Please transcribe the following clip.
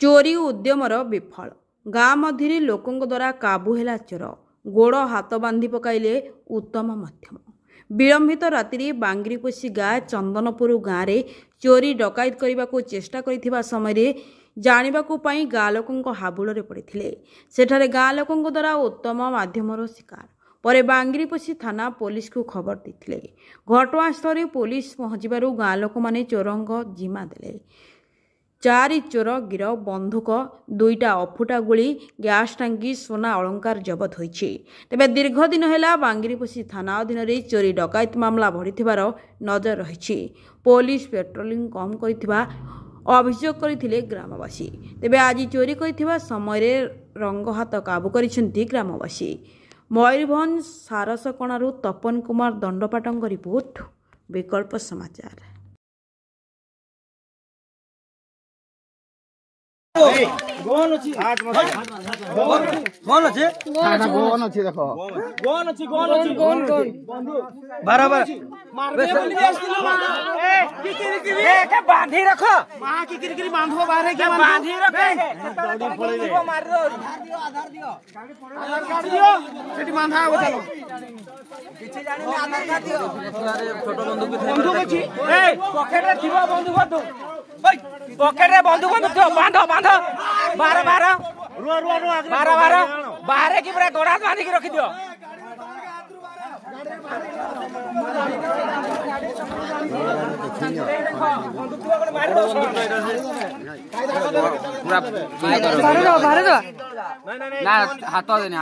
चोरी उद्यमर विफल गाँ मध्य लोकों द्वारा काबू है चोर गोड़ हाथ बांधि पकाइले उत्तम मध्यम। विलंबित राति बांगरीपोशी गाँ चंदनपुर गाँव में चोरी डकायत करने को चेष्टा कर समय जानिबाकु पाई गाँ लोकों हाबुड़े पड़े सेठारे गाँ लोकों द्वारा उत्तम माध्यमर शिकार पर बांगरीपोशी थाना पुलिस को खबर देते घटनास्थल पुलिस पहुंचबार गाँ लोक मैंने चोरों जिम्मा देले। 4 चोर गिरफ बंधुक 2टा अफुटा गुली गैस टांगी सोना अलंकार जबत होइछि। तेबे दीर्घ दिन है बांगरीपोशी थाना अधीन चोरी डकायत मामला बढ़िथिबार नजर रही पुलिस पेट्रोलिंग कम करिथिबा अभियोग करथिले ग्रामवासी। तेबे आज चोरी करिथिबा समय रंगहात काबू करिसेंती ग्रामवासी। मयूरभंज सारसकणारू तपन कुमार दंडपाटंग रिपोर्ट विकल्प समाचार। गोन अछि गोन अछि खाना गोन अछि देखो गोन अछि गोन बराबर ए किकिरी के बांधी रखो मां किकिरी बांधो बाहर के बांधी रखे दौड़ी पड़े मार दो आधार दियो सेठी बांधा हो चलो पीछे जाने आधार कार्ड दियो छोटो बंदूक अछि ए पॉकेट रे थिबो बंदूक दो पॉकेट रे बंदूक बांधो बांधो बारह बारह बारह बारह बाहर की पूरा गोड़ा बांधी के रखी दियो पूरा ना हाथ देनी